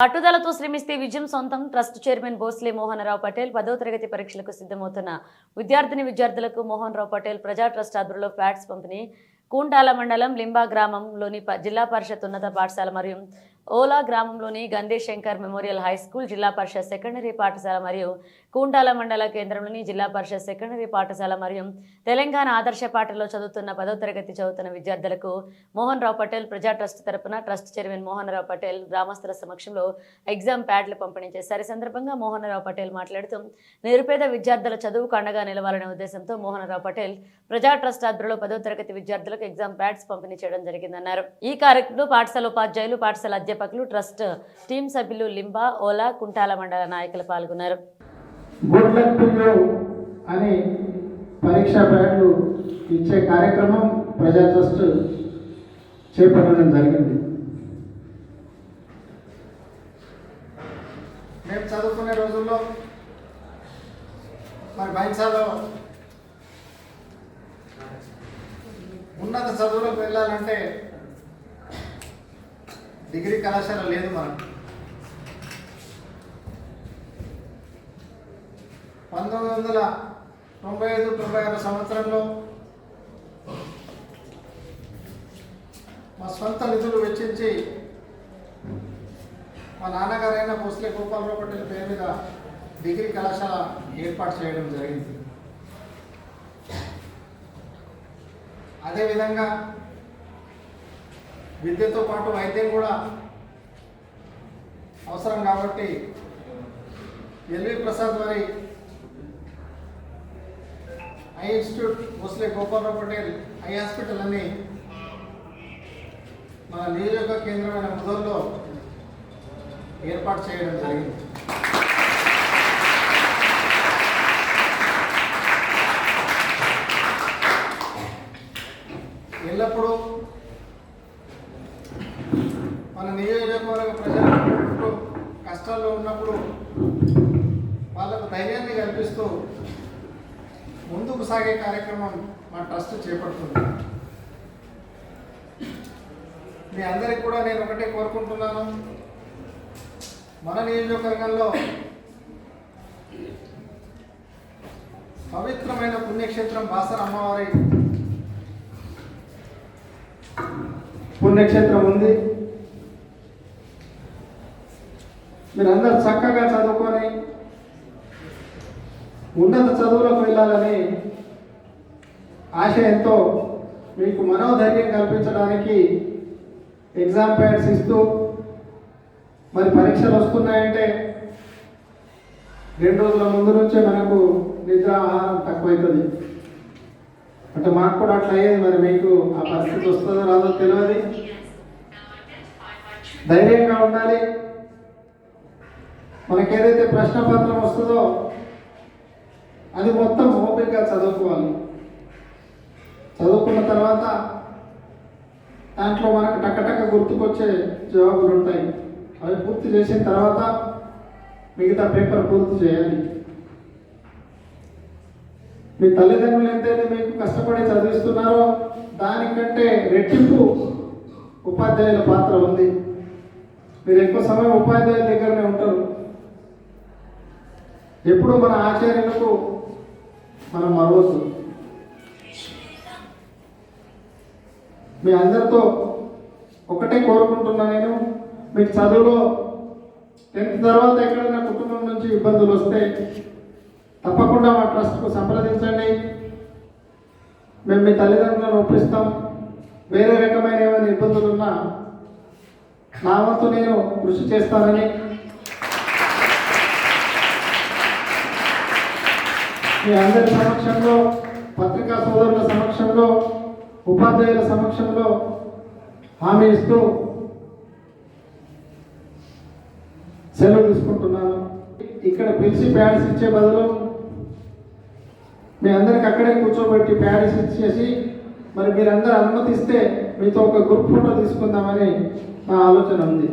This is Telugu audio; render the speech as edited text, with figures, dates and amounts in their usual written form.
పట్టుదలతో శ్రమిస్తే విజయం సొంతం. ట్రస్ట్ చైర్మన్ భోస్లే మోహన్ రావు పటేల్ 10వ తరగతి పరీక్షలకు సిద్ధమవుతున్న విద్యార్థులకు మోహన్ రావు పటేల్ ప్రజా ట్రస్ట్ ఆధ్వర్యంలో ఫ్లాట్స్ పంపిణీ. కూంటాల మండలం లింబా గ్రామంలోని జిల్లా పరిషత్ ఉన్నత పాఠశాల మరియు ఓలా గ్రామంలోని గందే శంకర్ మెమోరియల్ హై స్కూల్, జిల్లా పరిషత్ సెకండరీ పాఠశాల మరియు కూంటాల మండల కేంద్రంలోని జిల్లా పరిషత్ సెకండరీ పాఠశాల మరియు తెలంగాణ ఆదర్శ పాఠశాలలో చదువుతున్న 10వ తరగతి చదువుతున్న విద్యార్థులకు మోహన్ రావు పటేల్ ప్రజా ట్రస్ట్ తరపున ట్రస్ట్ చైర్మన్ మోహన్ రావు పటేల్ గ్రామస్తుల సమక్షంలో ఎగ్జామ్ ప్యాడ్లు పంపిణీ చేశారు. ఈ సందర్భంగా మోహన్ రావు పటేల్ మాట్లాడుతూ నిరుపేద విద్యార్థుల చదువుకు అండగా నిలవాలనే ఉద్దేశంతో మోహన్ రావు పటేల్ ప్రజా ట్రస్ట్ ఆధ్వర్యంలో 10వ తరగతి విద్యార్థులకు ఎగ్జామ్ ప్యాడ్స్ పంపిణీ చేయడం జరిగిందన్నారు. ఈ కార్యక్రమంలో పాఠశాల ఉపాధ్యాయులు, పాఠశాల అధ్యాపకులు, ట్రస్ట్ టీం సభ్యులు, లింబా, ఓలా, కుంటాల మండల నాయకులు పాల్గొన్నారు. గుడ్ లక్ టు యు అని పరీక్షా ప్యాడ్లు ఇచ్చే కార్యక్రమం ప్రజా ట్రస్ట్ చేపట్టడం జరిగింది. మేము చదువుకునే రోజుల్లో మరి బైన్సాలో ఉన్నత చదువులకు వెళ్ళాలంటే డిగ్రీ కళాశాల లేదు. మనం 1995-96 సంవత్సరంలో మా సొంత నిధులు వెచ్చించి మా నాన్నగారైన భోస్లే గోపాలరావు పటేల్ పేరు మీద డిగ్రీ కళాశాల ఏర్పాటు చేయడం జరిగింది. అదేవిధంగా విద్యతో పాటు వైద్యం కూడా అవసరం కాబట్టి ఎల్వి ప్రసాద్ వారి I institute, Bhosle Gopalarao Patel eye hospital అని మన నియోజక కేంద్రమైన ముదోల్లో ఏర్పాటు చేయడం జరిగింది. ఎల్లప్పుడూ మన నియోజకవర్గ ప్రజలు కష్టాల్లో ఉన్నప్పుడు వాళ్ళకు ధైర్యాన్ని కల్పిస్తూ ముందుకు సాగే కార్యక్రమం మా ట్రస్ట్ చేపడుతుంది. మీ అందరికి కూడా నేను ఒకటే కోరుకుంటున్నాను, మన నియోజకవర్గంలో పవిత్రమైన పుణ్యక్షేత్రం బాసర అమ్మవారి పుణ్యక్షేత్రం ఉంది. మీరందరూ చక్కగా చదువుకొని ఉన్నత చదువులకు వెళ్ళాలని ఆశయంతో మీకు మనోధైర్యం కల్పించడానికి ఎగ్జామ్ ప్యాడ్స్ ఇస్తూ, మరి పరీక్షలు వస్తున్నాయంటే 2 రోజుల ముందు నుంచే మనకు నిద్ర ఆహారం తక్కువవుతుంది. అంటే మాకు కూడా అట్లా అయ్యేది. మరి మీకు ఆ పరిస్థితి వస్తుందో రాదో తెలియదు. ధైర్యంగా ఉండాలి. మనకేదైతే ప్రశ్నపత్రం వస్తుందో అది మొత్తం ఓపికగా చదువుకోవాలి. చదువుకున్న తర్వాత దాంట్లో మనకు టక్కటక్క గుర్తుకొచ్చే జవాబులు ఉంటాయి. అవి పూర్తి చేసిన తర్వాత మిగతా పేపర్ పూర్తి చేయాలి. మీ తల్లిదండ్రులు ఎంతైతే మీకు కష్టపడి చదివిస్తున్నారో దానికంటే రెట్టింపు ఉపాధ్యాయుల పాత్ర ఉంది. మీరు ఎక్కువ సమయం ఉపాధ్యాయుల దగ్గరనే ఉంటారు. ఎప్పుడు మన ఆచార్యులకు మనం మరవద్దు. మీ అందరితో ఒకటే కోరుకుంటున్నా, నేను మీకు చదువులో 10th తర్వాత ఎక్కడైనా కుటుంబం నుంచి ఇబ్బందులు వస్తే తప్పకుండా మా ట్రస్ట్కు సంప్రదించండి. మేము మీ తల్లిదండ్రులను ఒప్పిస్తాం. వేరే రకమైన ఏమైనా ఇబ్బందులు ఉన్నా నా వంతు నేను కృషి చేస్తానని మీ అందరి సమక్షంలో, పత్రికా సోదరుల సమక్షంలో, ఉపాధ్యాయుల సమక్షంలో హామీ ఇస్తూ సెలవు తీసుకుంటున్నాను. ఇక్కడ పిలిచి ప్యాడ్స్ ఇచ్చే బదులు మీ అందరికి అక్కడే కూర్చోబెట్టి ప్యాడ్స్ ఇచ్చేసి మరి మీరందరూ అనుమతిస్తే మీతో ఒక గ్రూప్ ఫోటో తీసుకుందామని నా ఆలోచన ఉంది.